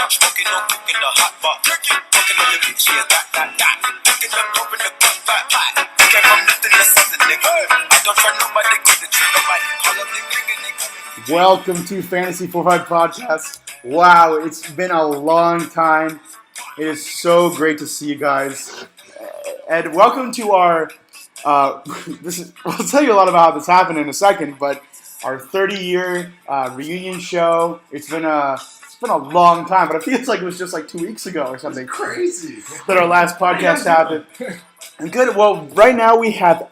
Smoking no cooking the hot pot. Cooking on your bitch, yeah, that. Cooking up, open the pot. Came from nothing to something, nigga. I don't try nobody, get the trick, nobody. Call up the nigga. Welcome to Fantasy45 Podcast. Wow, it's been a long time. It is so great to see you guys. And welcome to our, we'll tell you a lot about how this happened in a second, but our 30-year reunion show. It's been a long time, but it feels like it was just like 2 weeks ago or something. It's crazy. That our last podcast happened. And good. Well, right now we have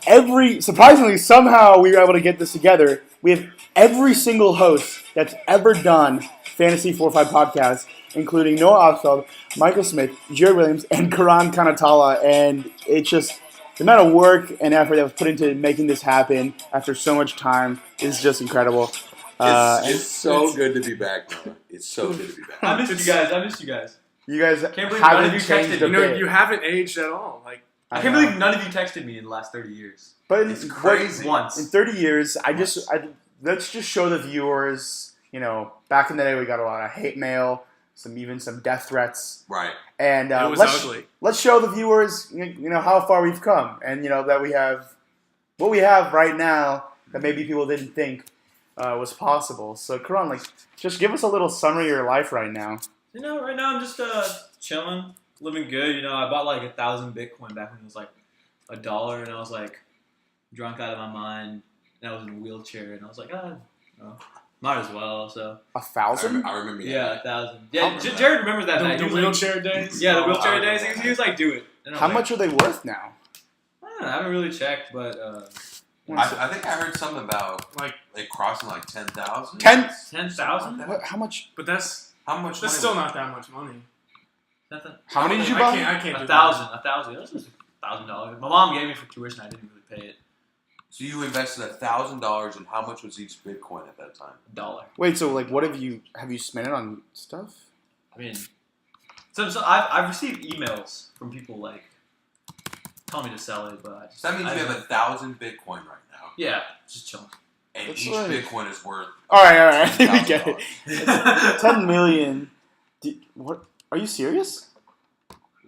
surprisingly, somehow we were able to get this together. We have every single host that's ever done Fantasy45 Podcast, including Noah Osfeld, Michael Smith, Jared Williams, and Karan Kanatala. And it's just the amount of work and effort that was put into making this happen after so much time is just incredible. It's so good to be back, Noah. It's so good to be back. I missed you guys. You guys can't believe none of you texted me. You haven't aged at all. I can't believe none of you texted me in the last 30 years. But it's crazy. Once. In 30 years, let's just show the viewers, back in the day we got a lot of hate mail, even some death threats. Right. And it was ugly. Let's show the viewers, how far we've come. And, that we have what we have right now that maybe people didn't think was possible. So, Karan, just give us a little summary of your life right now. Right now I'm just chilling, living good. I bought 1,000 Bitcoin back when it was $1, and I was drunk out of my mind, and I was in a wheelchair, and I was might as well. So 1,000? I remember. Yeah, 1,000. Yeah, Jared remembers that night. The wheelchair days. Yeah, the wheelchair days. He was do it. And how much are they worth now? I haven't really checked, but I think I heard something about crossing 10,000. 10,000? How much? But that's much. That's still not that much money. How many did you buy? I can't. 1,000. That was just $1,000. My mom gave me for tuition. I didn't really pay it. So you invested $1,000, and how much was each Bitcoin at that time? $1. Wait, so what have you spent it on stuff? I mean, so I've received emails from people telling me to sell it, but So that means you have 1,000 Bitcoin right now. Yeah, just chilling. And That's each Bitcoin is worth. All right. I think we get it. It's 10 million. What? Are you serious?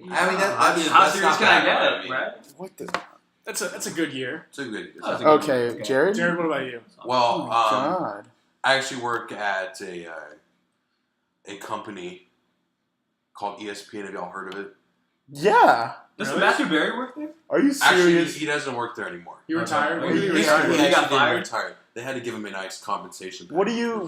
I mean, how serious can I get it, right? What the? That's a good year. It's a good year. Okay, Jared. Jared, what about you? Well, God. I actually work at a company called ESPN. Have y'all heard of it? Yeah. Does Matthew Berry work there? Are you serious? Actually, he doesn't work there anymore. You retired? Okay. He He got fired? retired. They had to give him a nice compensation package.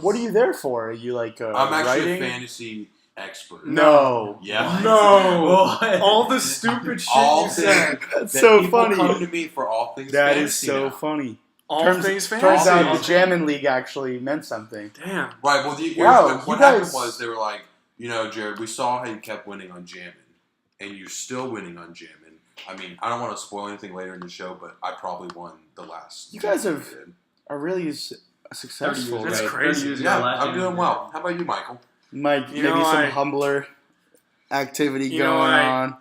What are you there for? Are you I'm actually writing? a fantasy expert. No. Yeah. No. All the stupid shit you said. That's so funny. People come to me for all things That fantasy is so now. funny. All things fantasy. Turns out the Jammin' League actually meant something. Damn. Right. Well, what happened was they were like, Jared, we saw how you kept winning on Jammin', and you're still winning on Jammin'. I mean, I don't want to spoil anything later in the show, but I probably won the last. You guys are really successful. That's right? crazy. Yeah, I'm doing well. How about you, Michael? Mike, maybe some humbler activity going on.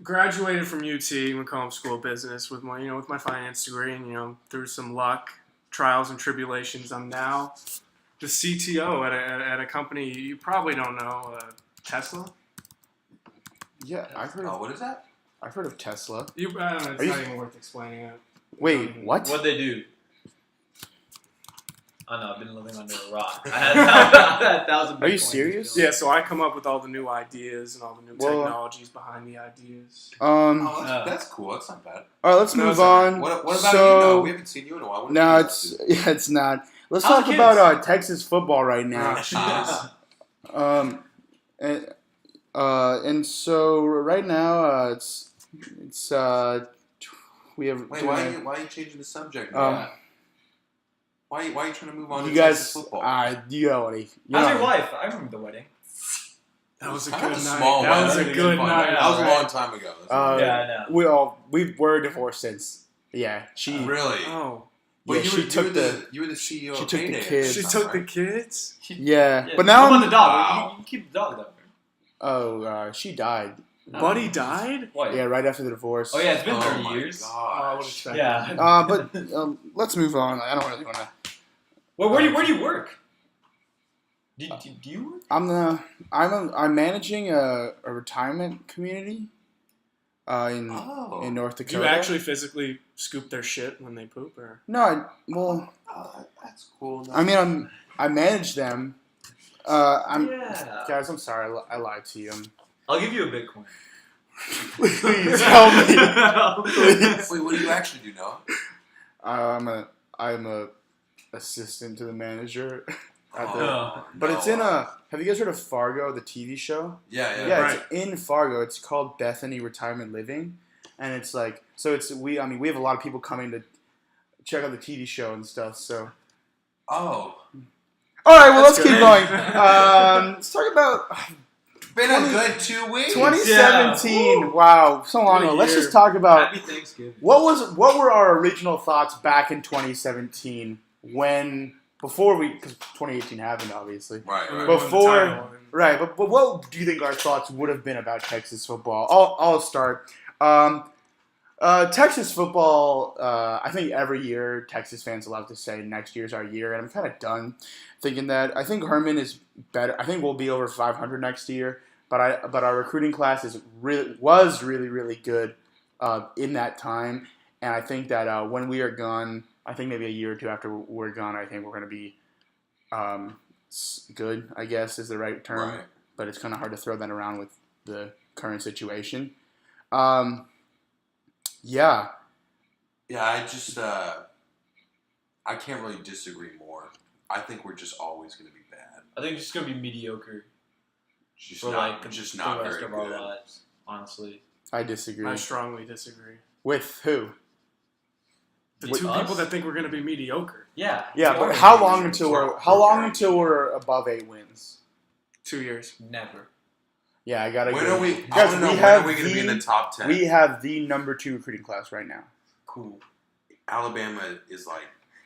Graduated from UT, Macomb School of Business with my finance degree, and through some luck, trials and tribulations, I'm now the CTO at a company you probably don't know, Tesla. Yeah, I've heard. What is that? I've heard of Tesla. I don't know. It's not even worth explaining it. Wait, what? What'd they do? I know, I've been living under a rock. I had 1,000 Are you Bitcoins serious? still. Yeah, so I come up with all the new ideas and all the new technologies behind the ideas. That's cool. That's not bad. All right, let's move on. What about you? No, we haven't seen you in a while. No, it's not. Let's talk about Texas football right now. And so right now it's we have. Wait, why are you changing the subject? Why are you trying to move on to Texas football? How's your wife? I remember the wedding. That was a Kind good of a night. small That was wedding. a good night. That was a long time ago. Yeah, I know. We're divorced since. Yeah, she Really? Oh. Well, yeah, you were the CEO she of took the Payday. kids. She took the kids? Yeah, but What now about the dog? Wow. You keep the dog though. she died. Buddy died? What? Yeah, right after the divorce. Oh yeah, it's been 30 my years. God. Oh, I would expect Yeah. But let's move on. I don't really want to. Well, where do you work? Do you work? I'm the I'm managing a retirement community in North Dakota. Do you actually physically scoop their shit when they poop, or No, That's cool. I mean I manage them. Yeah. Guys, I'm sorry, I lied to you. I'll give you a Bitcoin. Please help me. Please. Wait, what do you actually do, Noah? I'm a assistant to the manager. But it's in a. Have you guys heard of Fargo, the TV show? Yeah. Yeah, Right. it's in Fargo. It's called Bethany Retirement Living, and it's like we have a lot of people coming to check out the TV show and stuff. So. Oh. All right, well, That's let's keep good. going. Let's talk about Been a good 2 weeks. 2017. Yeah. Wow, so long What a ago. Let's year. just talk about Happy Thanksgiving. what were our original thoughts back in 2017 before 2018 happened, obviously. Right. Right, but what do you think our thoughts would have been about Texas football? I'll start. Texas football, I think every year Texas fans love to say next year's our year, and I'm kind of done thinking that. I think Herman is better. I think we'll be over 500 next year, but our recruiting class was really good in that time, and I think that when we are gone, I think maybe a year or two after we're gone, I think we're going to be good, I guess is the right term, Right. but it's kind of hard to throw that around with the current situation. Yeah. Yeah, I can't really disagree more. I think we're just always going to be bad. I think it's just gonna be mediocre Just for not, like just the not rest very of our good. lives. Honestly, I disagree. I strongly disagree. With who? The With two us? people that think we're going to be mediocre. yeah. Yeah, we but are how mediocre. long until we're above 8 wins? 2 years. Never. Yeah, I gotta. When agree. are we? Guys, I want to know we when have are we going to be in the top 10? We have the number 2 recruiting class right now. Cool. Alabama is like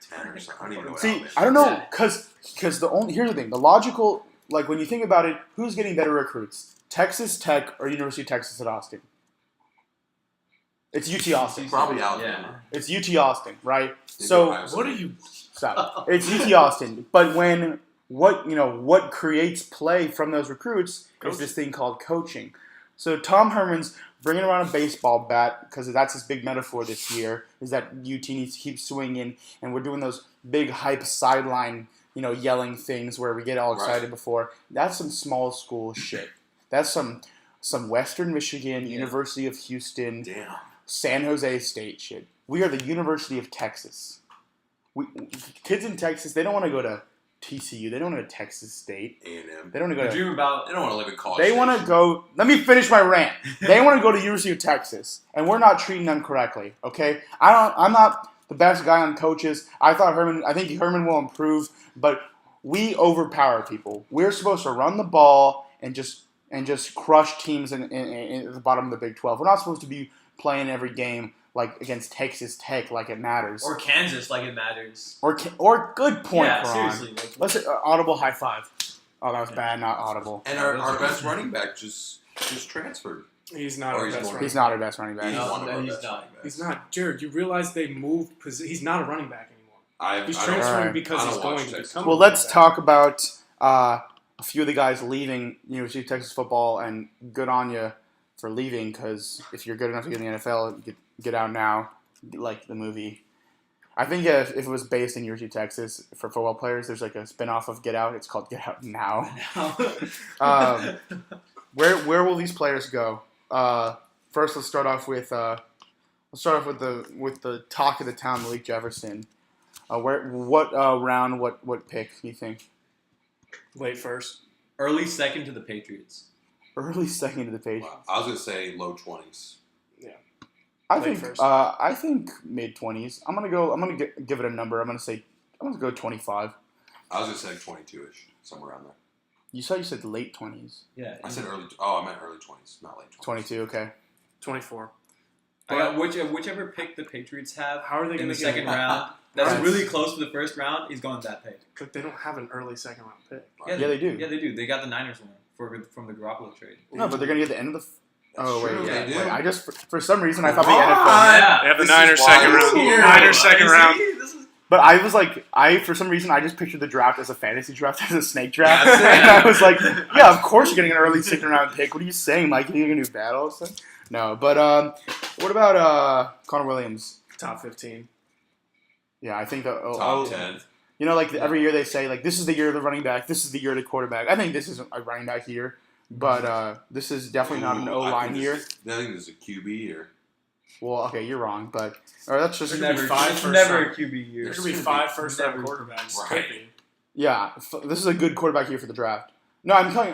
10 or something. I don't even know what See, Alabama I don't know, Yeah. because here's the thing. The logical, like when you think about it, who's getting better recruits? Texas Tech or University of Texas at Austin? It's UT Austin. Probably Alabama. It's UT Austin, right? Maybe So Ohio State. What are you? stop. It's UT Austin. But what creates play from those recruits is this thing called coaching. So Tom Herman's bringing around a baseball bat because that's his big metaphor this year. Is that UT needs to keep swinging, and we're doing those big hype sideline, yelling things where we get all excited Right. before. That's some small school shit. That's some Western Michigan, University of Houston, Damn. San Jose State shit. We are the University of Texas. Kids in Texas, they don't want to go to TCU. They don't want to go to Texas State. A&M. They don't want to go The to. dream about They don't want to live in college. They want to Station. go. Let me finish my rant. They want to go to University of Texas, and we're not treating them correctly. Okay, I'm not the best guy on coaches. I think Herman will improve, but we overpower people. We're supposed to run the ball and just crush teams in the bottom of the Big 12. We're not supposed to be playing every game like against Texas Tech like it matters. or Kansas like it matters. Or good point, Yeah, Ron. seriously. Like, Let's audible high five. Oh, that was bad. Not audible. And our best running back just transferred. He's not Or our he's best more- running He's not our best running back. He's No, one of no, our he's best not. running backs. He's not. Jared, you realize they moved. He's not a running back anymore. He's I don't- transferring Alright. because I he's don't going watch to Texas. become. Well, a let's running back. talk about a few of the guys leaving University of Texas football, and good on you for leaving, because if you're good enough to get in the NFL, get out now, like the movie. I think if it was based in University of Texas for football players, there's like a spinoff of Get Out. It's called Get Out Now. Where will these players go? First, let's start off with the talk of the town, Malik Jefferson. What pick do you think? Late first. Early second to the Patriots. Early second to the page. I was gonna say low 20s. I Late think first. I think mid-20s. I'm gonna give it a number. I'm gonna go 25. I was gonna say like 22ish, somewhere around there. You said late 20s. Yeah. I said early. Oh, I meant early 20s, not late 20s. 22. Okay. 24. I got whichever pick the Patriots have How are they in going the to second get it? round. That's Right. really close to the first round. He's going that pick. But they don't have an early second round pick. Yeah, they do. Yeah, they do. They got the Niners one from the Garoppolo trade. No, but they're gonna get the end of the. Oh wait, true, yeah. they do. Wait, I just for some reason I thought the Why? NFL. Yeah. They have the This Niners is why second it's round. here. Niners second round. This is But I was like, for some reason, I just pictured the draft as a fantasy draft, as a snake draft. Yeah, and I was like, yeah, of course you're getting an early second round pick. What are you saying, Mike? You're going to do bad all of a sudden? No, but what about Connor Williams? Top 15. Yeah, I think that. Top 10. You know, like every year they say, like, this is the year of the running back, this is the year of the quarterback. I think this is a running back year, but this is definitely not an O-line year. I think this is a QB year. Well, okay, you're wrong, but that's just There's Never, five it's first never round. a QB year. There's going to be 5 first-round quarterbacks. Right. yeah. This is a good quarterback year for the draft. No, I'm talking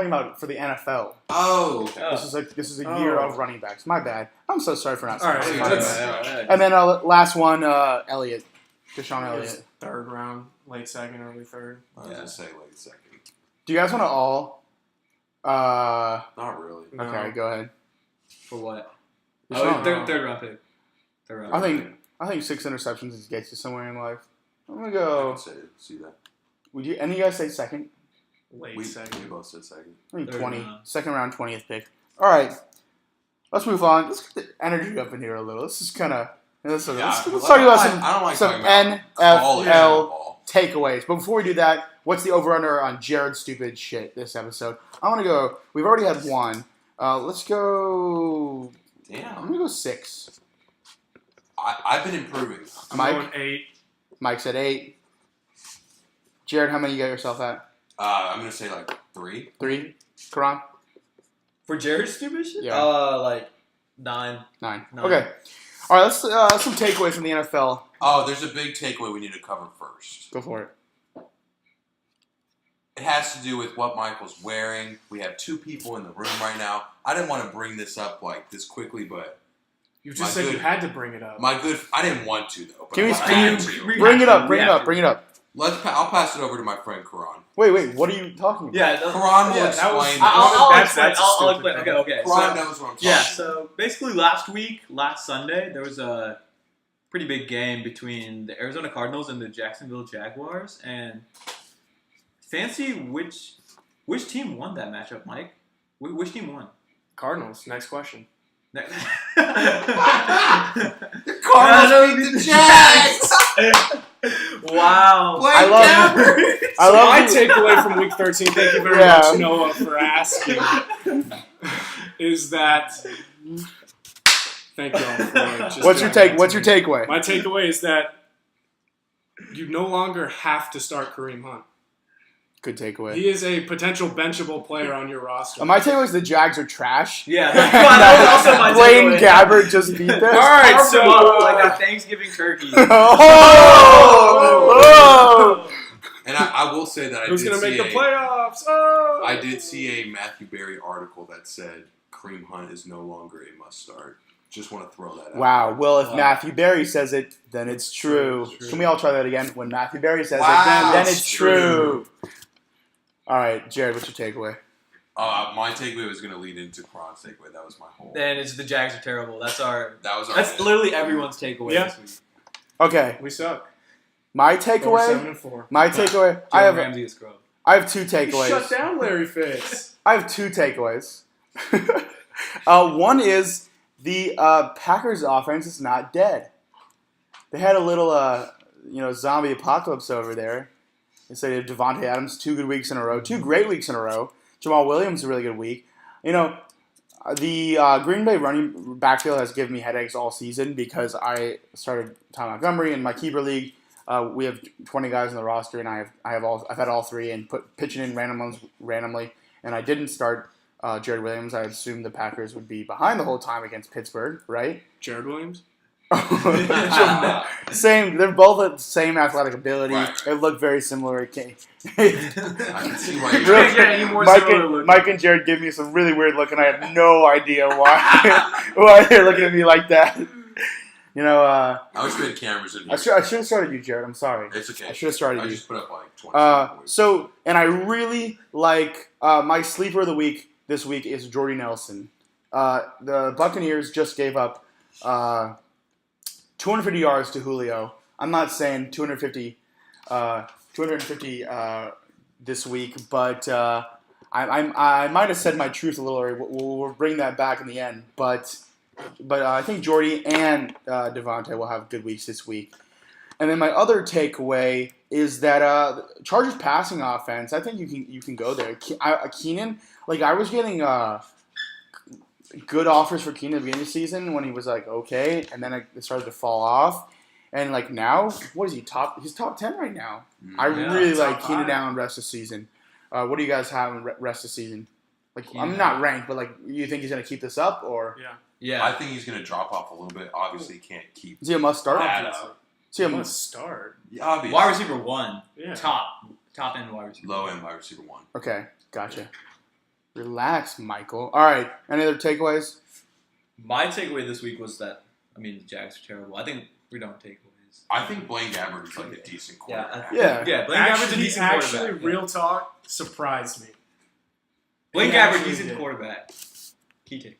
about for the NFL. Oh. This is a year of running backs. My bad. I'm so sorry for not. All right, saying let's- that. And then last one, Elliott, Deshaun Elliott. Third round, late second, early third. I was going to say late second. Do you guys want to all? Not really. No. Okay, go ahead. For what? Deshaun. Third round pick. Third round I pick. think 6 interceptions gets you somewhere in life. I'm gonna I go. can see that. Would you? Any of you guys say second? Late We second. both said second. I think Third 20. round. Second round, 20th pick. All right. Let's move on. Let's get the energy up in here a little. This is kind of. Let's talk about I don't like some talking about college NFL football. takeaways. But before we do that, what's the over/under on Jared's stupid shit this episode? I want to go. We've already had one. Let's go. I'm Damn. gonna go 6. I've been improving. I'm Mike? going 8. Mike said 8. Jared, how many you got yourself at? I'm going to say like 3. 3. Karan? For Jared's stupid shit? Yeah. Like 9. 9. 9. Okay. All right. Let's some takeaways from the NFL. Oh, there's a big takeaway we need to cover first. Go for it. It has to do with what Michael's wearing. We have 2 people in the room right now. I didn't want to bring this up like this quickly, but You just said you had to bring it up. I didn't want to though. But Can we- I can had you to. Bring it up. I'll pass it over to my friend Karan. Wait. What are you talking about? Yeah. Karan will that explain. was- I'll That's explain. a I'll stupid explain. thing. Okay. Karan So, knows what I'm talking yeah. about. So basically, last Sunday, there was a pretty big game between the Arizona Cardinals and the Jacksonville Jaguars, and fancy which team won that matchup, Mike? Which team won? Cardinals. Next question. The Cardinals beat the Jags. Wow. I love My the- takeaway from Week 13, thank you very much, Noah, for asking, is that... Thank you all for just What's your doing that What's to your me. takeaway? My takeaway is that you no longer have to start Kareem Hunt. Good takeaway. He is a potential benchable player on your roster. My takeaway is the Jags are trash. Yeah, that was also my Blaine takeaway. Gabbert just beat them. All right, so like a Thanksgiving turkey. Oh! And I will say that Who's going to make the playoffs? Oh! I did see a Matthew Berry article that said Kareem Hunt is no longer a must start. Just want to throw that out. Wow. Well, if Wow. Matthew Berry says it, then it's true. It's true. Can we all try that again? When Matthew Berry says Wow. it, then it's It's true. All right, Jared, what's your takeaway? My takeaway was going to lead into Karan's takeaway. That was my whole. Then it's the Jags are terrible. That's That's literally everyone's takeaway Yeah. this week. Okay, We suck. my We're takeaway. 7-4. My takeaway. Jalen Ramsey is scrub. I have 2 You takeaways. shut down Larry Fitz. I have 2 takeaways. One is the Packers offense is not dead. They had a little zombie apocalypse over there. They said Devontae Adams 2 good weeks in a row, 2 great weeks in a row. Jamal Williams a really good week. The Green Bay running backfield has given me headaches all season because I started Ty Montgomery in my keeper league. We have 20 guys on the roster, and I've had all 3 and pitching in randomly, and I didn't start Jared Williams. I assumed the Packers would be behind the whole time against Pittsburgh, right? Jared Williams? Same. They're both at the same athletic ability. Right. They look very similar. I can see why you Can't get any more Mike similar and, looking. Mike and Jared give me some really weird look, and I have no idea why they're looking at me like that. I wish we had cameras in here. I should have started you, Jared. I'm sorry. It's okay. I should have started I you. just put up like 20. And I really like my sleeper of the week this week is Jordy Nelson. The Buccaneers just gave up 250 yards to Julio. I'm not saying 250 this week, but I might have said my truth a little earlier. We'll bring that back in the end, but I think Jordy and Devontae will have good weeks this week. And then my other takeaway is that Chargers passing offense. I think you can go there. Keenan, like I was getting good offers for Keenan at the beginning of the season when he was like okay, and then it started to fall off. And like now, what is he top? He's top 10 right now. I really like Keenan Allen rest of the season. What do you guys have in rest of the season? Like I'm not ranked, but like you think he's gonna keep this up or? Yeah. I think he's gonna drop off a little bit. Obviously, he can't keep. Is he a must start? Is he a must start? Yeah, obviously. Wide receiver 1. Yeah. Top end wide receiver. Low end wide receiver 1. Okay, gotcha. Relax, Michael. All right. Any other takeaways? My takeaway this week was that the Jags are terrible. I think we don't takeaways. I think Blaine Gabbert is like a decent quarterback. Yeah. Blaine Gabbert's a decent quarterback. Actually, real talk, surprised me. Blaine Gabbert, decent quarterback. Key take.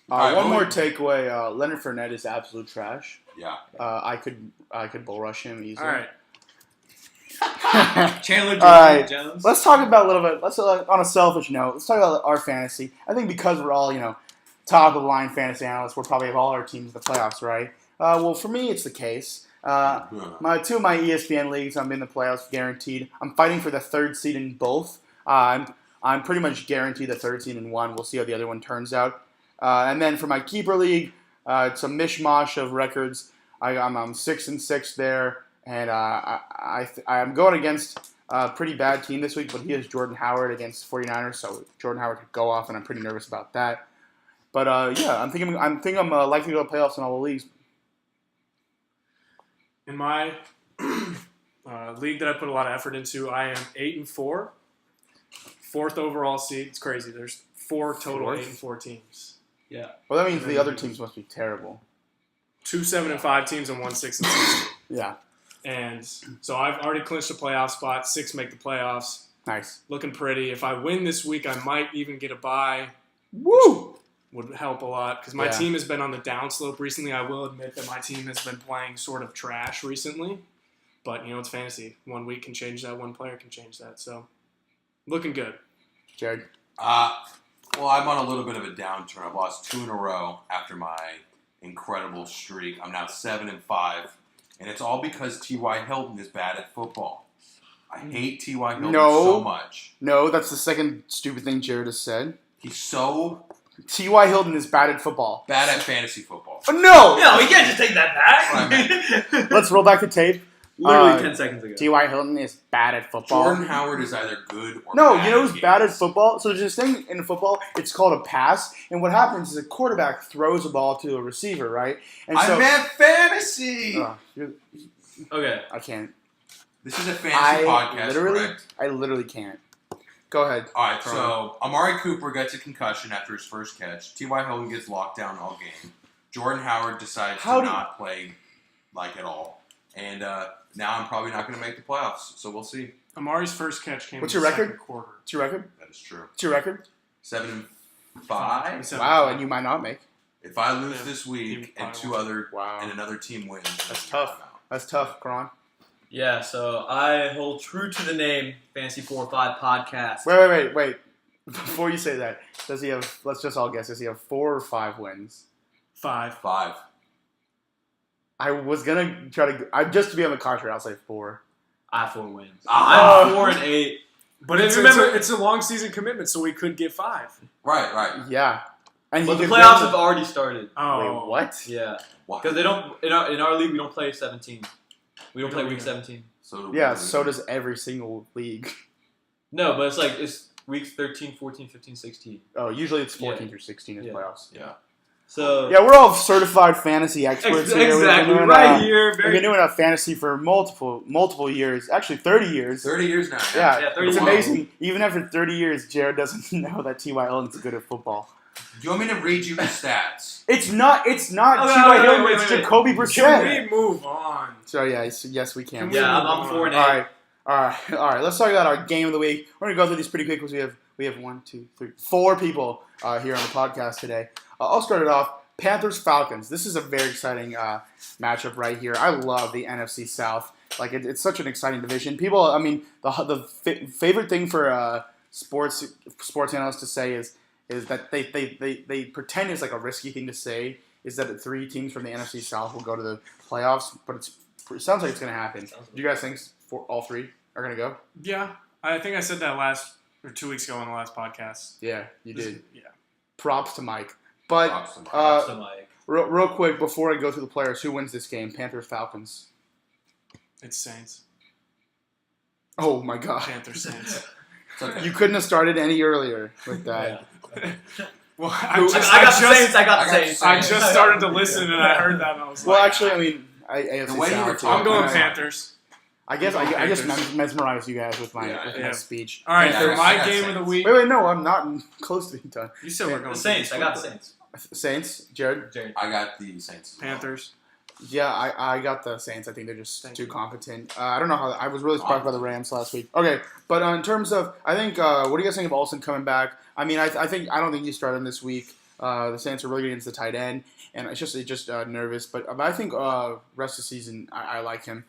One more takeaway. Leonard Fournette is absolute trash. Yeah. I could bull rush him easily. All right. Chandler Jones. Let's talk about a little bit. Let's on a selfish note. Let's talk about our fantasy. I think because we're all top of the line fantasy analysts, we'll probably have all our teams in the playoffs, right? Well, for me, it's the case. Two of my ESPN leagues, I'm in the playoffs guaranteed. I'm fighting for the third seed in both. I'm pretty much guaranteed the third seed in one. We'll see how the other one turns out. And then for my keeper league, it's a mishmash of records. I'm 6-6 there, and I'm going against a pretty bad team this week, but he has Jordan Howard against 49ers, so Jordan Howard could go off, and I'm pretty nervous about that. But I'm thinking I'm likely to go to playoffs in all the leagues. In my league that I put a lot of effort into, I am 8-4, 4th overall seed. It's crazy. There's 4 total 8-4 teams. Yeah. Well, that means the other teams must be terrible. 2 7-5 teams and 1 6-6. Yeah. And so I've already clinched a playoff spot. 6 make the playoffs. Nice. Looking pretty. If I win this week, I might even get a bye. Woo! Would help a lot because my team has been on the downslope recently. I will admit that my team has been playing sort of trash recently. But, it's fantasy. 1 week can change that. 1 player can change that. So, looking good. Jared? Well, I'm on a little bit of a downturn. I've lost 2 in a row after my incredible streak. I'm now 7-5, and it's all because T.Y. Hilton is bad at football. I hate T.Y. Hilton so much. No, that's the second stupid thing Jared has said. He's so T.Y. Hilton is bad at football. Bad at fantasy football. Oh, no! No, you can't just take that back. Let's roll back the tape. Literally 10 seconds ago. T.Y. Hilton is bad at football. Jordan Howard is either good or no, bad. You know who's bad at football? So there's this thing in football, it's called a pass. And what happens is a quarterback throws a ball to a receiver, right? And I meant fantasy! Okay. I can't. This is a fantasy podcast, correct? I literally can't. Go ahead. All right, so Amari Cooper gets a concussion after his first catch. T.Y. Hilton gets locked down all game. Jordan Howard decides to not play at all. And now I'm probably not going to make the playoffs, so we'll see. Amari's first catch came in the second quarter. What's your record? That is true. What's your record? 7-5. Wow, and you might not make. If I lose this week and and another team wins, that's tough. That's tough, Karan. Yeah, so I hold true to the name Fantasy45 podcast. Wait. Before you say that, does he have? Let's just all guess. Does he have 4 or 5 wins? 5. I was gonna try to. Just to be on the contrary, I'll say 4. I have 4 wins. I'm 4-8. But it's a long season commitment, so we could get 5. Right. Yeah. But the playoffs have already started. Oh, wait, what? Yeah. Because they don't in our league we don't play 17. We don't play week 17. So does every single league. No, but it's weeks 13, 14, 15, 16. Oh, usually it's 14 through 16 in playoffs. Yeah. So we're all certified fantasy experts here. Exactly, We've been doing a fantasy for multiple years. Actually, 30 years. 30 years now. Yeah, it's amazing. Even after 30 years, Jared doesn't know that T.Y. Hilton's good at football. Do you want me to read you the stats? It's not T.Y. Hilton. It's Jacoby Brissett. Can we move on? So yes, we can. I'm 4-8. All right. Let's talk about our game of the week. We're gonna go through these pretty quick because we have 1, 2, 3, 4 people here on the podcast today. I'll start it off. Panthers-Falcons. This is a very exciting matchup right here. I love the NFC South. It's such an exciting division. People, the favorite thing for sports analysts to say is that they pretend it's like a risky thing to say is that 3 teams from the NFC South will go to the playoffs, but it's It sounds like it's going to happen. Do you guys think all three are going to go? Yeah, I think I said that 2 weeks ago on the last podcast. Yeah, you did. Yeah. Props to Mike. But Props to Mike. real quick, before I go through the players, who wins this game? Panthers, Falcons. It's Saints. Oh, my God. Panthers, Saints. Okay. You couldn't have started any earlier with that. Yeah. Well, I got the Saints. I just started to listen and I heard that and I was Well, like, actually, I mean, AFC The way you were South, talking- I'm going Right. Panthers. I guess I Panthers. just mesmerized you guys with my Yeah. speech. All right, Yeah, for I my got game of the Saints. week. Wait, no, I'm not close to being done. You said we're going The Saints. I got the Saints. Saints, Jared? I got the Saints. Panthers. Yeah, I got the Saints. I think they're just too competent. I don't know how. I was really surprised by the Rams last week. Okay, but in terms of, I think, what do you guys think of Olsen coming back? I mean, I don't think you start him this week. The Saints are really good against the tight end, and it's just nervous. But I think rest of the season, I like him.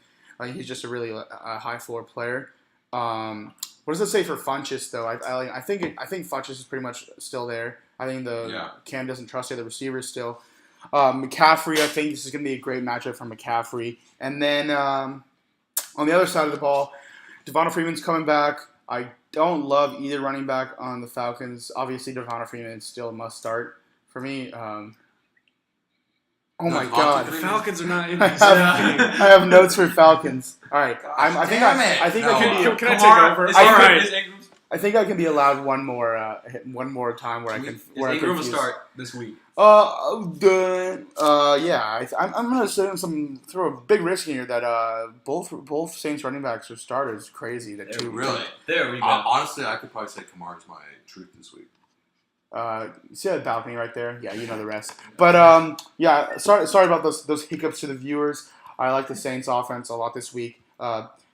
He's just a really high floor player. What does it say for Funchess though? I think Funchess is pretty much still there. I think Cam doesn't trust the other receivers still. McCaffrey, I think this is going to be a great matchup for McCaffrey. And then on the other side of the ball, Devonta Freeman's coming back. I don't love either running back on the Falcons. Obviously, Devonta Freeman is still a must start for me. Oh my Devonta God. The Freeman. Falcons are not in I this. have notes for Falcons. All right, I think I can Can I take over? Is All Ingram- right. is Ingram- I think I can be allowed one more time where I can. Is Where I Ingram will confuse. start this week? Yeah. I'm gonna throw a big risk in here that both Saints running backs are starters. Crazy that two Really? There we go. Honestly, I could probably say Kamara's my truth this week. See that balcony right there? Yeah, you know the rest. But yeah. Sorry about those hiccups to the viewers. I like the Saints offense a lot this week.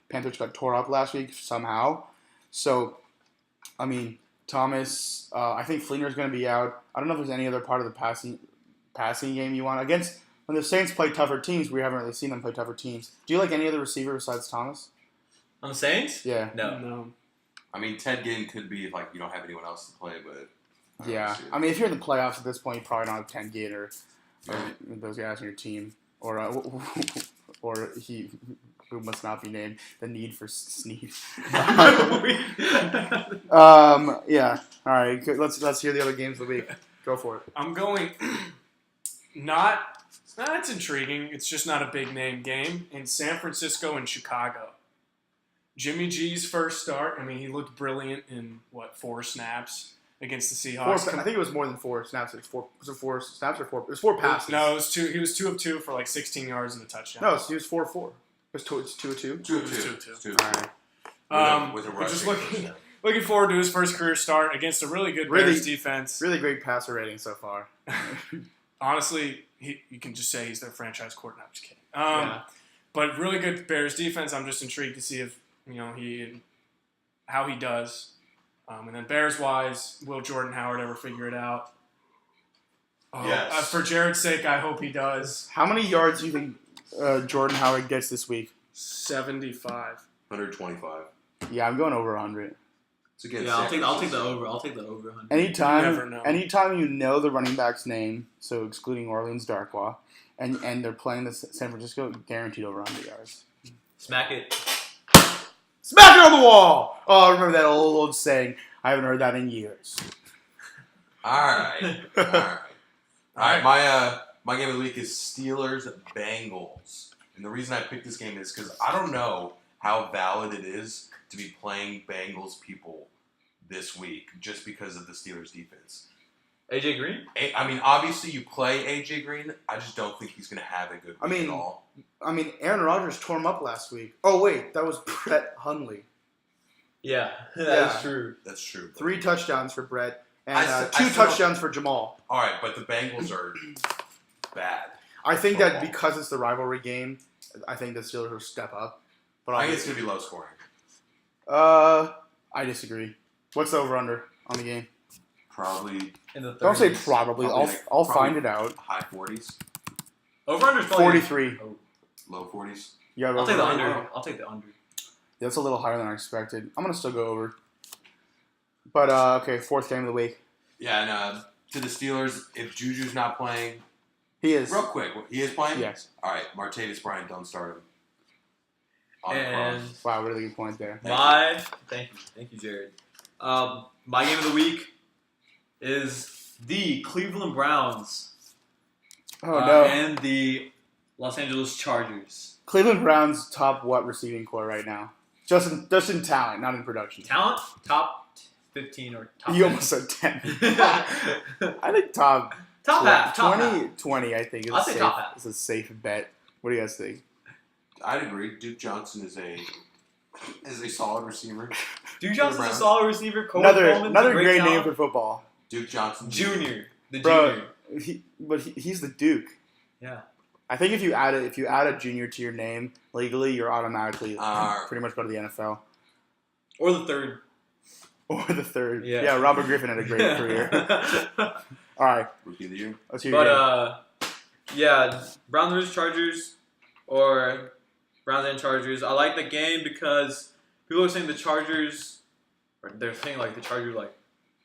Panthers got tore up last week somehow, so I mean Thomas. I think Fleener's going to be out. I don't know if there's any other part of the passing game you want against when the Saints play tougher teams. We haven't really seen them play tougher teams. Do you like any other receiver besides Thomas? On the Saints? Yeah. No. I mean, Ted Ginn could be if you don't have anyone else to play, but Yeah. I mean, if you're in the playoffs at this point, you probably don't have 10 Gate or those guys on your team, or he who must not be named, the need for Sneed. Yeah. All right. Good. Let's hear the other games of the week. Go for it. I'm going it's intriguing. It's just not a big name game in San Francisco and Chicago. Jimmy G's first start. I mean, he looked brilliant in 4 snaps against the Seahawks. I think it was more than 4 snaps. Was it 4 snaps or 4? It was 4 passes. No, it was 2. He was 2 of 2 for like 16 yards and a touchdown. No, he was 4 of 4. It's 2 of 2. 2 of It was 2. 2 of 2. All right. With a but just rushing. looking forward to his first career start against a really good Bears defense. Really great passer rating so far. Honestly, you can just say he's their franchise quarterback. I'm just kidding. Yeah. But really good Bears defense. I'm just intrigued to see if how he does. And then Bears wise, will Jordan Howard ever figure it out? Yes. For Jared's sake, I hope he does. How many yards do you think Jordan Howard gets this week? 75. 125. Yeah, I'm going over 100. It's against Yeah, I'll San take the Francisco. over. I'll take the over 100. never know. Anytime you know the running back's name, so excluding Orleans Darkwa, and they're playing the San Francisco, guaranteed over 100 yards. Smack it. Smack it on the wall! Oh, I remember that old saying. I haven't heard that in years. All right. All right. My game of the week is Steelers-Bengals. And the reason I picked this game is because I don't know how valid it is to be playing Bengals people this week just because of the Steelers defense. AJ Green? I mean, obviously you play AJ Green. I just don't think he's going to have a good week at all. I mean, Aaron Rodgers tore him up last week. Oh, wait, that was Brett Hundley. Yeah, that's true. That's true. 3 touchdowns for Brett, and I 2 still- touchdowns for Jamal. All right, but the Bengals are bad. I think that Football. because it's the rivalry game, I think the Steelers will step up. But I think it's going to be low scoring. I disagree. What's the over/under on the game? Probably In the 30s. Don't say probably. I'll find it out. high 40s, Over under 43. low 40s. You got I'll take the over? under. I'll take the under. That's a little higher than I expected. I'm gonna still go over. But okay, 4th game of the week. Yeah, and to the Steelers, if Juju's not playing, He is. real quick, he is playing? Yes. All right, Martavis Bryant, don't start him. On the And cross. Wow, really good point there. thank you, Jared. My game of the week is the Cleveland Browns Oh no, and the Los Angeles Chargers. Cleveland Browns top what receiving core right now? Just in talent, not in production. Talent, top 15 or top You 10. almost said 10. I think top half. 20, I think I'll is say safe. top half. Is a safe bet. What do you guys think? I'd agree. Duke Johnson is a solid receiver. Duke Johnson's a Browns. solid receiver. Cole Another Coleman's a great name talent. for football. Duke Johnson Junior. The Bro, junior. he's the Duke. Yeah. I think if you add a junior to your name legally, you're automatically Ah. pretty much go to the NFL. Or the third. Or the third. Yeah. Yeah, Robert Griffin had a great career. All right, Rookie of the year. let's hear your game. Yeah, Browns versus Chargers or Browns and Chargers. I like the game because people are saying the Chargers, or they're saying like the Chargers like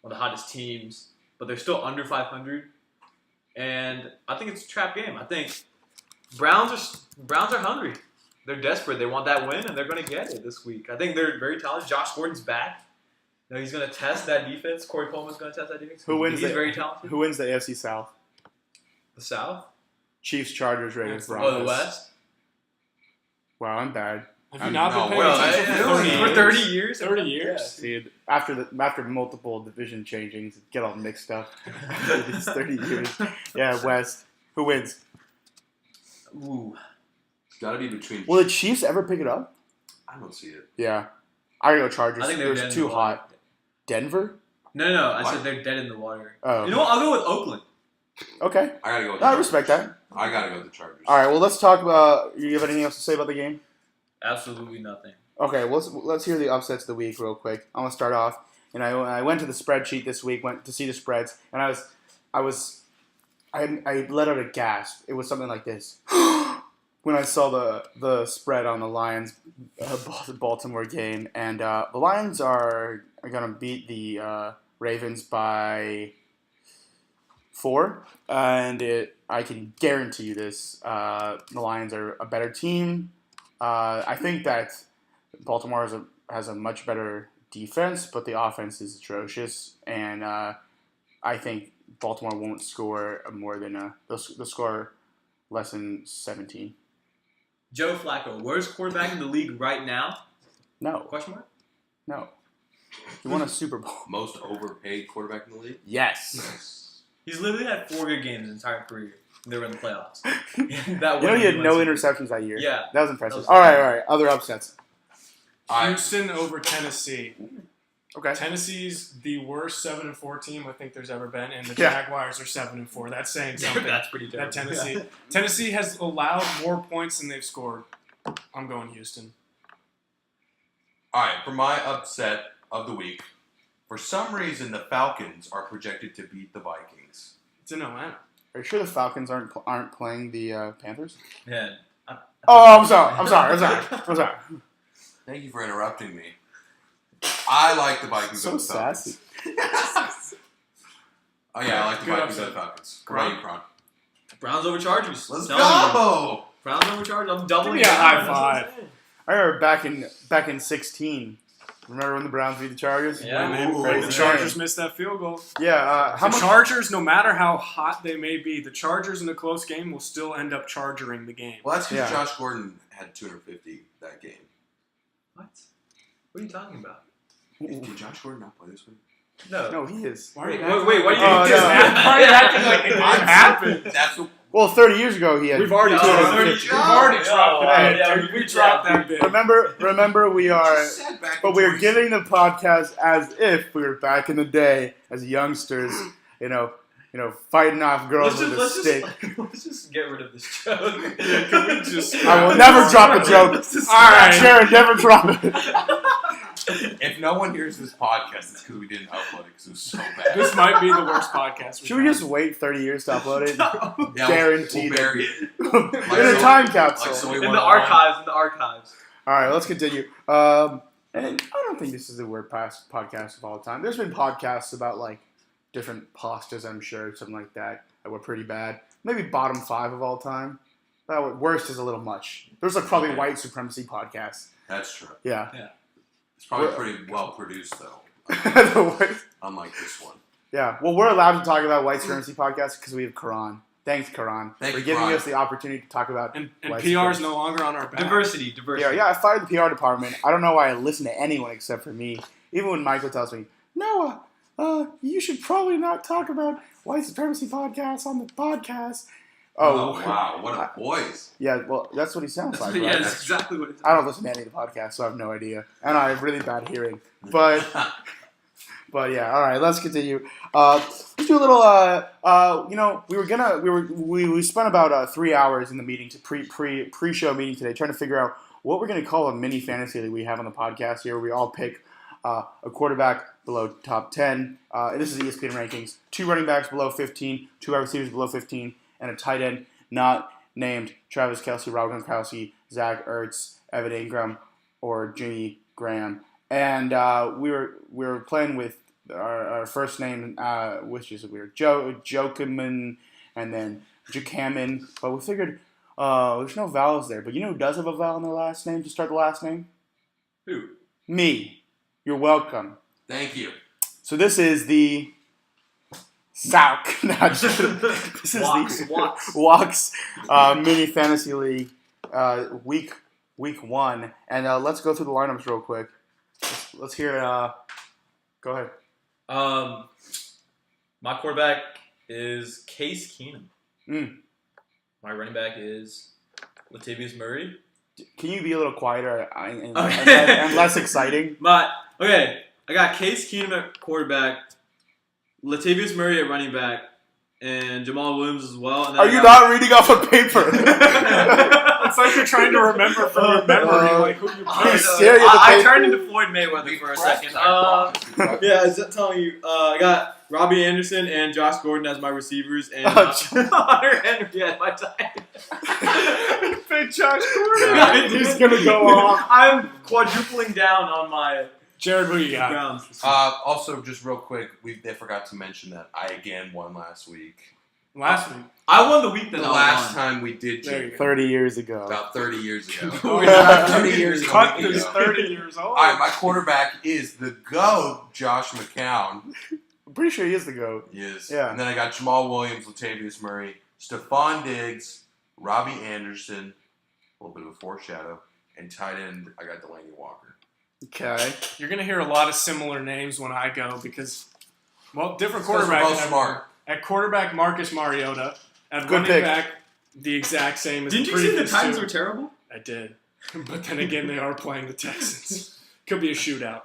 one of the hottest teams, but they're still under 500. And I think it's a trap game. I think Browns are hungry. They're desperate. They want that win, and they're going to get it this week. I think they're very talented. Josh Gordon's back. You know, he's going to test that defense. Corey Coleman's going to test that defense. Who wins He's the- very talented. Who wins the AFC South? The South? Chiefs, Chargers, Ravens, Oh, Broncos. Oh, the West? Wow, I'm bad. Have you not No, been paying well, attention for 30 for years? 30 years? 30 years? See, after multiple division changings, get all mixed up. It's 30 years. Yeah, West. Who wins? Ooh. It's got to be between. Will the Chiefs ever pick it up? I don't see it. Yeah. I gotta go Chargers. I think they're dead in too the water. hot. Denver? No. I What? said they're dead in the water. Oh. You know what? I'll go with Oakland. Okay. I gotta go with. I respect that. I gotta go with the Chargers. All right. Well, let's talk about. You have anything else to say about the game? Absolutely nothing. Okay. Well, let's hear the upsets of the week real quick. I'm gonna start off, and I went to the spreadsheet this week, went to see the spreads, and I let out a gasp. It was something like this. When I saw the spread on the Lions Baltimore game, and the Lions are gonna beat the Ravens by 4, and I can guarantee you this: the Lions are a better team. I think that Baltimore has a much better defense, but the offense is atrocious, and I think Baltimore won't score more than they'll score less than 17. Joe Flacco, worst quarterback in the league right now? No, Question mark? no. He won a Super Bowl. Most overpaid quarterback in the league. Yes. He's literally had 4 good games in his entire career. They were in the playoffs. You know he had no interceptions that year. Yeah. That was impressive. That was- All right. Other upsets. Houston over Tennessee. Okay. Tennessee's the worst 7-4 team I think there's ever been, and the Yeah. Jaguars are 7-4. That's saying something. That's pretty terrible. That Tennessee has allowed more points than they've scored. I'm going Houston. All right, for my upset of the week, for some reason the Falcons are projected to beat the Vikings. It's in Atlanta. Are you sure the Falcons aren't playing the Panthers? Yeah. Oh, I'm sorry. Thank you for interrupting me. I like the Vikings So over the Falcons. sassy. Oh yeah, I like the Good Vikings upset. over the Falcons. What about you, Kron? Browns over Chargers. Let's I'm telling you. go! Browns over Chargers. I'm doubling Give me a down. high That's what I'm five. saying. I remember back in 16. Remember when the Browns beat the Chargers? Yeah. Ooh, Crazy. The Chargers missed that field goal. Yeah. How The much? Chargers, no matter how hot they may be, the Chargers in a close game will still end up charging the game. Well, that's because Yeah. Josh Gordon had 250 that game. What? What are you talking about? Did Josh Gordon not play this week? No. No, he is. Why are you Wait, acting wait, what like do you Oh, think this no. happened? Why are you acting like it didn't happen? That's what. Well, 30 years ago he had. We've already No, dropped there it. you We've go. already dropped Yeah, it. yeah, Dude, we dropped that bit. Remember, we are. Just said back But in we're 20 giving the podcast as if we were back in the day as youngsters. You know, fighting off girls with a stick. Let's just get rid of this joke. Can we just? I will never drop a joke. All right. Sharon, never drop it. If no one hears this podcast, it's because we didn't upload it because it was so bad. This might be the worst podcast. Should we just wait 30 years to upload it? Yeah, Guaranteed. We'll bury it. In a time capsule. Like so we In the went archives. In the archives. All right, let's continue. And I don't think this is the worst podcast of all time. There's been podcasts about like different pastas, I'm sure, something like that were pretty bad. Maybe bottom 5 of all time. worst is a little much. There's probably white supremacy podcasts. That's true. Yeah. It's probably pretty well produced, though. Unlike this one. Yeah. Well, we're allowed to talk about white supremacy podcasts because we have Quran. Thanks, Quran, for giving us the opportunity to talk about And white PR is no longer on our back. Diversity. Yeah, I fired the PR department. I don't know why I listen to anyone except for me. Even when Michael tells me, Noah, you should probably not talk about white supremacy podcasts on the podcast. Oh wow, what a voice. Yeah, well, that's what he sounds like, right? Yeah, that's exactly what it's I don't listen to any of the podcasts, so I have no idea. And I have really bad hearing. But yeah, all right, let's continue. Let's do a little, we spent about 3 hours in the meeting, pre-show meeting today, trying to figure out what we're going to call a mini fantasy league we have on the podcast here, where we all pick a quarterback below top 10. This is ESPN rankings. 2 running backs below 15, 2 wide receivers below 15, and a tight end not named Travis Kelce, Robert Gronkowski, Zach Ertz, Evan Ingram, or Jimmy Graham. And we were playing with our first name, which is weird, Jokeman, and then Jukaman. But we figured there's no vowels there. But you know who does have a vowel in their last name to start the last name? Who? Me. You're welcome. Thank you. So this is the South. This is the Walks mini fantasy league week 1, and let's go through the lineups real quick. Let's hear. Go ahead. My quarterback is Case Keenum. My running back is Latavius Murray. Can you be a little quieter and Okay. less exciting? I got Case Keenum at quarterback, Latavius Murray at running back, and Jamal Williams as well. And then Are you not reading off a paper? It's like you're trying to remember from your memory, like who you played. I turned into Floyd Mayweather for a second. Yeah, is that telling you? I got Robbie Anderson and Josh Gordon as my receivers, and Hunter Henry as my tight end. Big Josh Gordon. He's gonna go off. I'm quadrupling down on my Jared, who you got? grounds. Also, just real quick, they forgot to mention that I again won last week. Last week. I won the week that The I last won. time we did There you cheat, go. 30 years ago. about 30 years ago. About 30 years ago. Cut is 30 years old. All right, my quarterback is the GOAT, Josh McCown. I'm pretty sure he is the GOAT. He is. Yeah. And then I got Jamal Williams, Latavius Murray, Stephon Diggs, Robbie Anderson, a little bit of a foreshadow, and tight end, I got Delaney Walker. Okay. You're going to hear a lot of similar names when I go because, well, different Because we're quarterback. both smart. At quarterback, Marcus Mariota. At Good running pick. back, the exact same as Didn't the you see the previous Titans two. were terrible? I did. But then again, they are playing the Texans. Could be a shootout.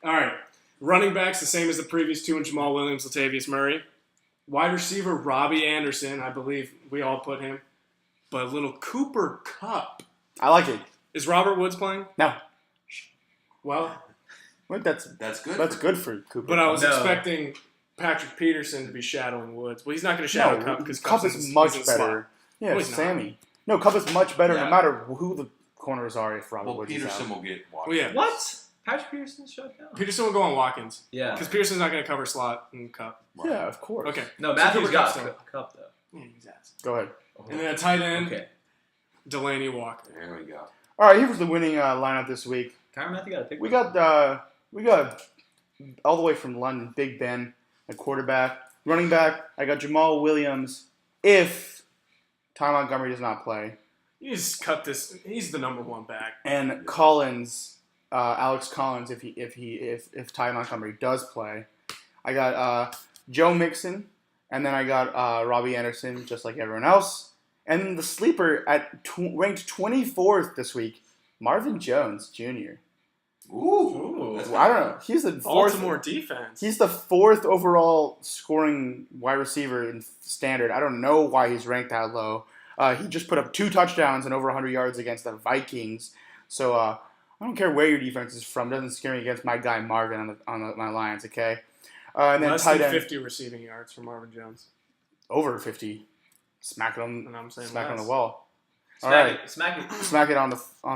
All right. Running backs, the same as the previous two, and Jamal Williams, Latavius Murray. Wide receiver, Robbie Anderson. I believe we all put him. But little Cooper Kupp. I like it. Is Robert Woods playing? No. Well, Wait, that's good. That's good for Cooper. but I was No. expecting Patrick Peterson to be shadowing Woods. Well, he's not going to shadow Kupp because Kupp is much better. Yeah, No, he's not. Sammy. No, Kupp is much better Yeah. no matter who the corners are if Robert Well, Woods is Peterson out. will get Walker. Well, yeah. What? Patrick Peterson's shut down. Peterson will go on Watkins Yeah. because Peterson's not going to cover slot and Kupp. Yeah, of course. Okay. No, So Matthews Cooper got Kupp's still- a cup though. Yeah, he's ass. Go ahead. And then a tight end, Okay. Delaney Walker. There we go. All right, here's the winning lineup this week. Kyron Matthew got a pick. We got all the way from London, Big Ben, a quarterback. Running back, I got Jamal Williams if Ty Montgomery does not play. You just cut this. He's the number one back. And Collins, Alex Collins if Ty Montgomery does play. I got Joe Mixon, and then I got Robbie Anderson, just like everyone else. And then the sleeper at ranked 24th this week, Marvin Jones Jr. Ooh. That's I don't know. He's the fourth. Baltimore defense. He's the 4th overall scoring wide receiver in standard. I don't know why he's ranked that low. He just put up 2 touchdowns and over 100 yards against the Vikings. So I don't care where your defense is from. It doesn't scare me against my guy Marvin on my Lions. Okay. And then Less tight than end 50 receiving yards for Marvin Jones. over 50. Smack it And I'm saying on the less. wall. Smack All right. it. Smack it. Smack it on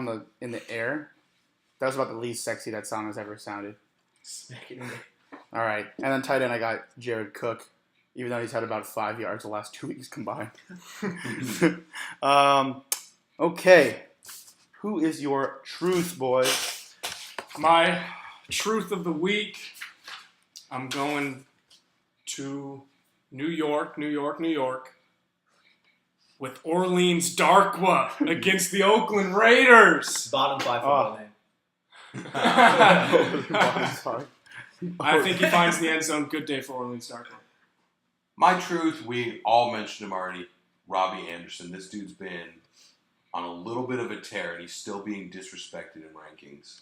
the in the air. That was about the least sexy that song has ever sounded. Smack it. All right. And then tight end I got Jared Cook. even though he's had about 5 yards the last 2 weeks combined. Okay. Who is your truth, boy? My truth of the week, I'm going to New York, with Orleans Darkwa against the Oakland Raiders. Bottom 5 football name. I think he finds the end zone. Good day for Orleans Darkwa. My truth, we all mentioned him already, Robbie Anderson. This dude's been on a little bit of a tear, and he's still being disrespected in rankings.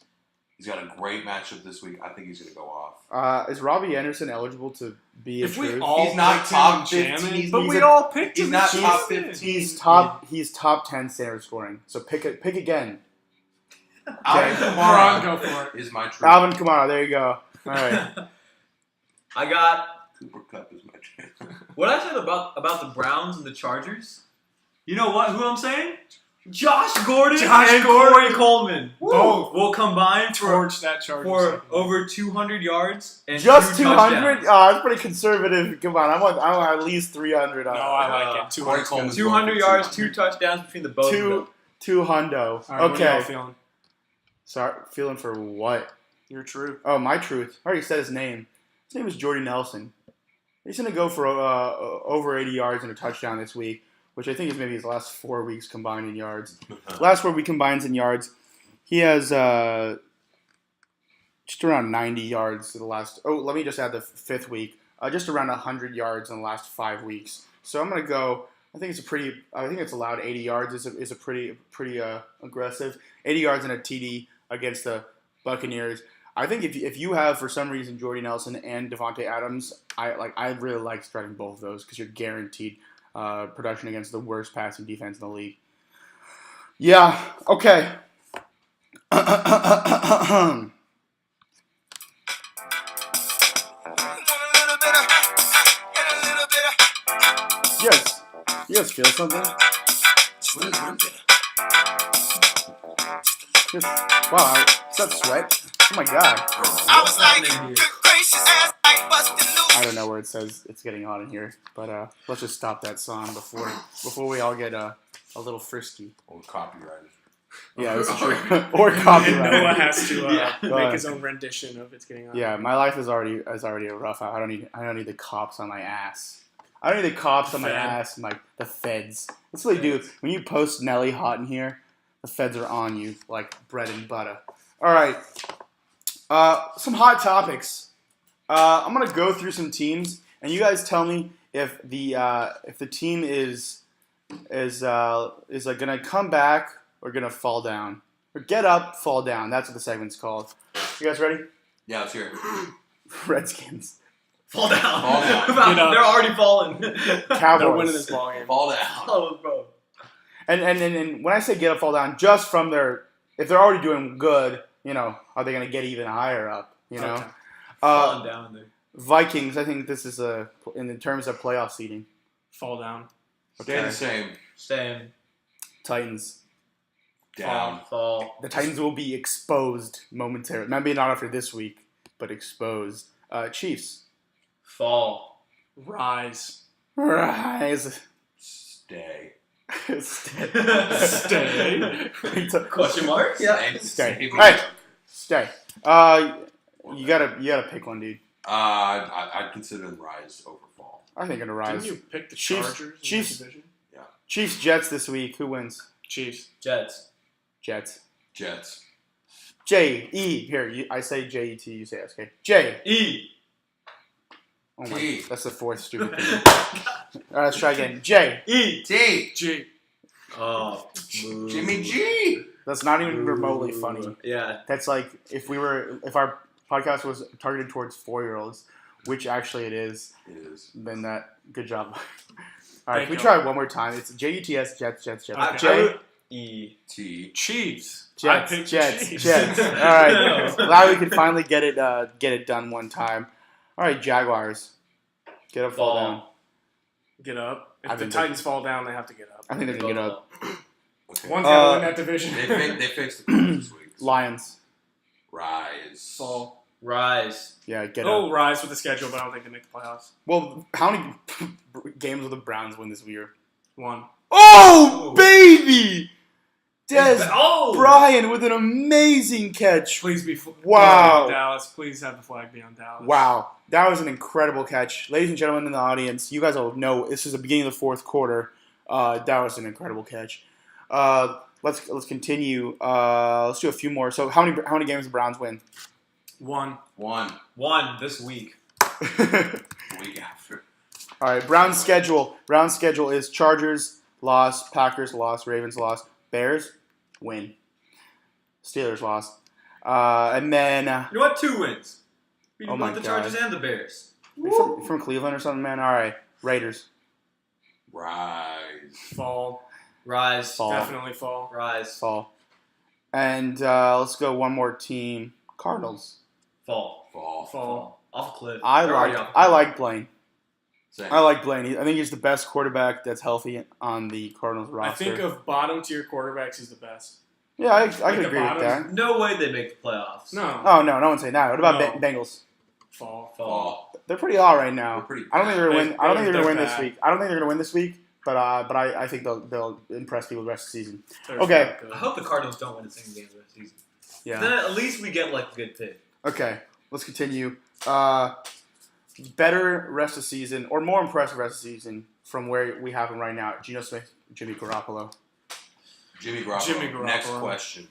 He's got a great matchup this week. I think he's going to go off. Is Robbie Anderson eligible to be a If truth? we all He's not picked top him and 15, but he's we a- all picked he's him. not and top cheated. 15. He's top 10 standard scoring. So pick again. Alvin Ron, Kamara go for it. is my truth. Alvin Kamara, there you go. All right. I got. Cooper Kupp is my truth. What I said about the Browns and the Chargers. You know what? Who I'm saying? Josh Gordon and Corey Coleman Both will combine torch that Chargers for secondary. over 200 yards and Just 2 200? touchdowns. Oh, that's pretty conservative. Come on, I want at least 300. No, I like it. Corey 200. Coleman's 200 going for yards, 200. 2 touchdowns between the both of them. Two hundo. All right, what are y'all Okay. feeling? Sorry, feeling for what? Your truth. Oh, my truth. I already said his name. His name is Jordy Nelson. He's going to go for over 80 yards and a touchdown this week, which I think is maybe his last 4 weeks combined in yards. Last 4 weeks combined in yards. He has just around 90 yards to the last. Oh, let me just add the 5th week. Just around 100 yards in the last 5 weeks. So I'm going to go. I think it's allowed 80 yards is a pretty aggressive. 80 yards and a TD against the Buccaneers. I think if you have for some reason Jordy Nelson and Devontae Adams, I really like starting both of those because you're guaranteed production against the worst passing defense in the league. Yeah. Okay. Yes. You guys feel something? Wow. Is that sweat? Oh my god. I was like, good gracious, ass like busted loose. I don't know where it says it's getting hot in here, but let's just stop that song before we all get a little frisky. Or copyrighted. Yeah, that's true. Or And Noah copyright. has to Go make ahead. his own rendition of It's Getting On. Yeah, my life is already a rough. I don't need the cops on my ass. I don't need the cops on my Fed. ass and like the feds. That's what they do. When you post Nelly hot in here, the feds are on you like bread and butter. All right. Some hot topics. I'm gonna go through some teams, and you guys tell me if the team is like gonna come back or gonna fall down, or get up, fall down. That's what the segment's called. You guys ready? Yeah, let's hear it. Redskins, Fall down. Fall down. They're already falling. Cowboys. They're winning this ball game. Fall down. Oh, bro. And when I say get up, fall down, just from if they're already doing good, are they gonna get even higher up? Okay. Falling down there. Vikings. I think this is in terms of playoff seeding. Fall down. Stay the same. Same. Titans. Down. Fall. The Titans will be exposed momentarily. Maybe not after this week, but exposed. Chiefs. Fall. Rise. Rise. Stay. Stay. Question mark? Yeah. Stay. Hey, stay. You gotta pick one, dude. I'd consider them rise over fall. I think it'll rise. Didn't you pick the Chiefs- Chargers in Chiefs- that division? Chiefs Jets this week. Who wins? Chiefs. Jets. Jets. Jets. J-E. Here, I say J-E-T, you say S. Okay. J. E. Oh my, T. that's the fourth stupid thing. All right, let's try again. J. E. T. G. Oh. Jimmy G. That's not even remotely funny. Yeah. That's like if our podcast was targeted towards 4-year-olds, which actually it is, It is. then good job. All right, Thank we you. try it one more time. It's J-E-T-S, Jets. Okay. J. E. T. Chiefs. I Jets, picked the Jets, Chiefs. Jets. All right, glad we could finally get it done one time. All right, Jaguars, get up, fall down. Get up. I If the think Titans fall down, they have to get up. I think they're gonna get up. Okay. One's got to win that division. They fixed the Colts this week. Lions, Rise. Fall. Rise. Yeah, get They'll up. rise with the schedule, but I don't think they make the playoffs. Well, how many games will the Browns win this year? 1. Oh, baby! Des Oh! Bryant with an amazing catch. Please be Wow. on Dallas. Please have the flag be on Dallas. Wow, that was an incredible catch. Ladies and gentlemen in the audience, you guys all know this is the beginning of the fourth quarter. That was an incredible catch. Let's continue. Let's do a few more. So how many games the Browns win? 1. One this week. The week after. All right, Browns schedule. Browns schedule is Chargers loss, Packers loss, Ravens loss, Bears win, Steelers loss, and then You know what? 2 wins. You Oh both my the God. Chargers and the Bears. from Cleveland or something, man. All right, Raiders Rise. Fall. Rise. Fall. Definitely fall. Rise. fall, and let's go one more team. Cardinals. Fall. Fall. Off a cliff. I They're already off a like cliff. Blaine. Same. I like Blaine. I think he's the best quarterback that's healthy on the Cardinals roster. I think of bottom tier quarterbacks, he's the best. Yeah, I Like could the agree with bottom- that. No way they make the playoffs. No. Oh no, no one's saying that. What about No. Bengals? Fall. Fall. They're pretty all right now. They're pretty I don't think they're gonna win. I don't think they're gonna win they're this bad. week. I don't think they're gonna win this week. But I think they'll impress people the rest of the season. They're Okay. not good. I hope the Cardinals don't win a single game of the season. Yeah. Then at least we get like a good pick. Okay. Let's continue. Better rest of season or more impressive rest of season from where we have him right now. Geno Smith, Jimmy Garoppolo. Jimmy Garoppolo. Jimmy Garoppolo. Next question.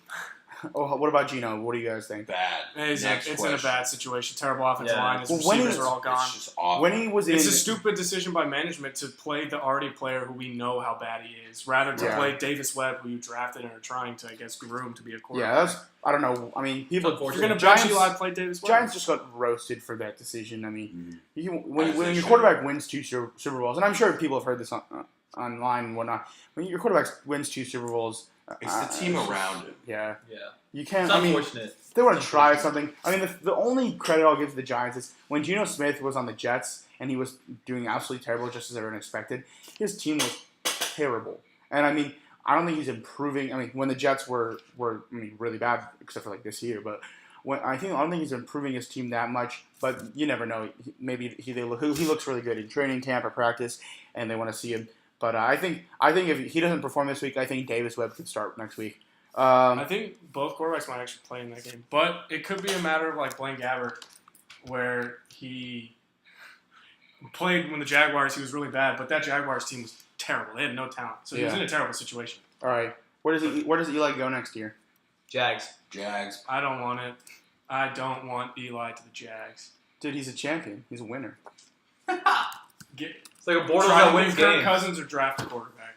Oh, what about Geno? What do you guys think? Bad. It's Next in a question. bad situation. Terrible offensive Yeah. line. His Well, when receivers is- are all gone. It's just awful. When he was in, It's a stupid decision by management to play the already player who we know how bad he is, rather to Yeah. play Davis Webb, who you drafted and are trying to, I guess, groom to be a quarterback. yeah, that's I don't know. I mean, people. If you're Unfortunately. going to bench Giants- Eli, play Davis Webb. Giants just got roasted for that decision. I mean, when As they your should. quarterback wins 2 Super Bowls, and I'm sure people have heard this online and whatnot. When your quarterback wins 2 Super Bowls, It's the team around him. Yeah, Yeah. you can't. It's I mean, unfortunate. if they want to try something. I mean, the only credit I'll give to the Giants is when Geno Smith was on the Jets and he was doing absolutely terrible, just as everyone expected. His team was terrible, and I mean, I don't think he's improving. I mean, when the Jets were really bad, except for like this year, but I don't think he's improving his team that much. But you never know. Maybe he looks really good in training camp or practice, and they want to see him. But I think if he doesn't perform this week, I think Davis Webb could start next week. I think both quarterbacks might actually play in that game. But it could be a matter of like Blaine Gabbert, where he played when the Jaguars, he was really bad, but that Jaguars team was terrible. They had no talent. So he was Yeah. in a terrible situation. All right, where does Eli go next year? Jags. Jags. I don't want it. I don't want Eli to the Jags. Dude, he's a champion. He's a winner. It's like a border Try that to wins win Kirk games. Cousins or draft a quarterback.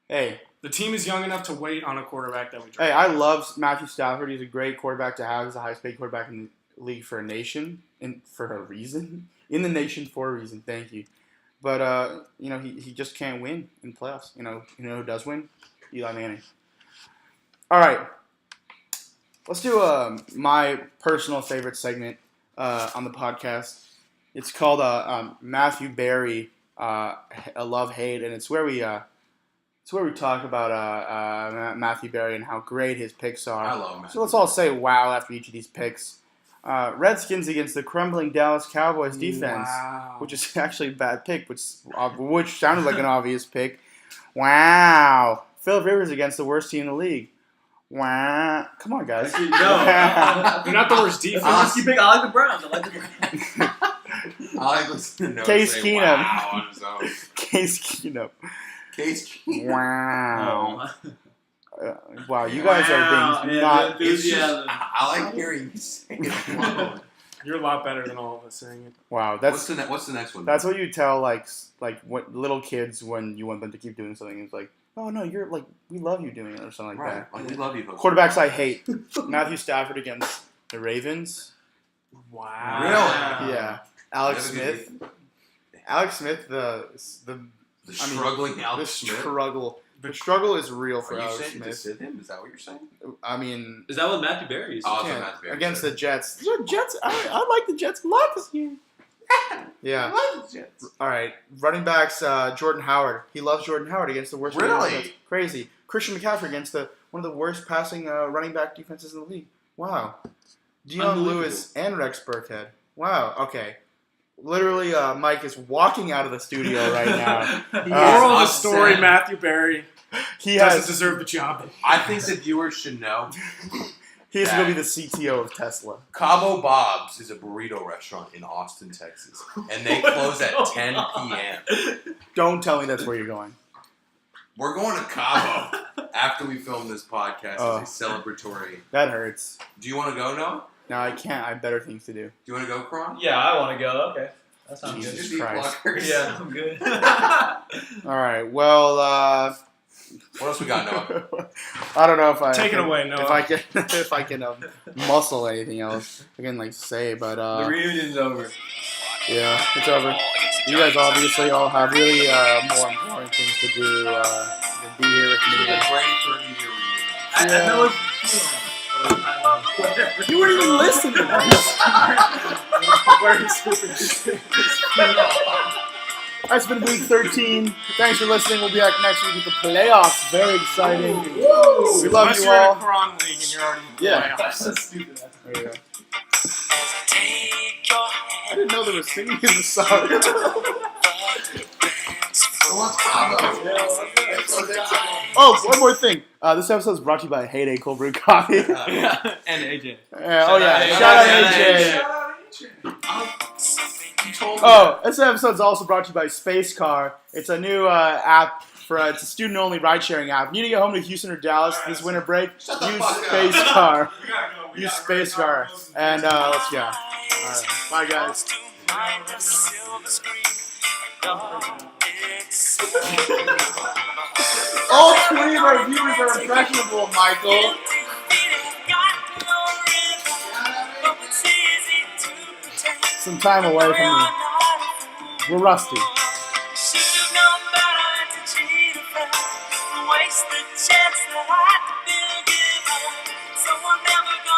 Hey, The team is young enough to wait on a quarterback that we draft. hey, I love Matthew Stafford. He's a great quarterback to have. He's the highest paid quarterback in the league for a nation and for a reason. In the nation for a reason. Thank you. But he just can't win in playoffs. You know who does win? Eli Manning. All right. Let's do my personal favorite segment on the podcast. It's called Matthew Berry, a love hate, and it's where we talk about Matthew Berry and how great his picks are. I love Matthew. So let's all say wow after each of these picks. Redskins against the crumbling Dallas Cowboys defense, Wow. which is actually a bad pick, which sounded like an obvious pick. Wow. Philip Rivers against the worst team in the league. Wow. Come on, guys. No. You're not the worst defense. I like the Browns. I like the Browns. I like listening to Noah Case say Keenum. wow on his own. Case Keenum. Case Keenum. Wow. Oh. Wow, you guys are being Yeah, not. the enthusiasm. I like hearing you say it alone. You're a lot better than all of us saying it. Wow, What's the next one? that's what you tell like what little kids when you want them to keep doing something. It's like, oh no, you're like we love you doing it or something like right. that. Like, we love you. Quarterbacks I hate. Matthew Stafford against the Ravens. Wow. Really? Yeah. Alex That would be Smith. Alex Smith. The struggling Alex Smith. struggle. The struggle is real for Are you Alex saying to Smith. sit him? Is that what you're saying? I mean, Is that what Matthew Berry is? Oh, it's yeah, what Matthew Berry against said. the Jets. The Jets. I like the Jets a lot this year. Yeah. Love the Jets. All right. Running backs. Jordan Howard. He loves Jordan Howard against the worst. Really? running backs. Crazy. Christian McCaffrey against one of the worst passing running back defenses in the league. Wow. Dion Lewis, and Rex Burkhead. Wow. Okay. Literally, Mike is walking out of the studio right now. Moral of the story: Matthew Berry He doesn't deserve the job. I think the viewers should know He's going to be the CTO of Tesla. Cabo Bob's is a burrito restaurant in Austin, Texas, and they close at 10 p.m. Don't tell me that's where you're going. We're going to Cabo after we film this podcast as a celebratory. That hurts. Do you want to go, Noah? No, I can't. I have better things to do. Do you want to go, Kron? Yeah, I want to go. Okay. That sounds Jesus Just eat Christ. blockers. Yeah, I'm good. All right. Well, What else we got, Noah? I don't know if I Take it away, Noah. If I can muscle anything else I can say, but The reunion's over. yeah, it's over. You guys obviously all have really more important things to do than be here with It's me. a great 30-year reunion. I know it's... You weren't even listening. That's been week 13. Thanks for listening. We'll be back next week with the playoffs. Very exciting. We love Unless you you're in a all. Quran league and you're already in the Yeah. playoffs. so stupid. There you go. I didn't know they were singing in the song. Oh, one more thing. This episode is brought to you by Heyday Cold Brew Coffee. And AJ. Oh yeah, shout out AJ. You told me. Oh, this episode is also brought to you by Space Car. It's a new app it's a student-only ride-sharing app. Need to get home to Houston or Dallas this winter break? Shut the Use fuck up. Space Car. We gotta go. Use Space Car. And let's go. All right. Bye, guys. All three of our viewers are impressionable, Michael. Some time away from me. We're rusty. Waste the chance that I could give her, so I'm never gonna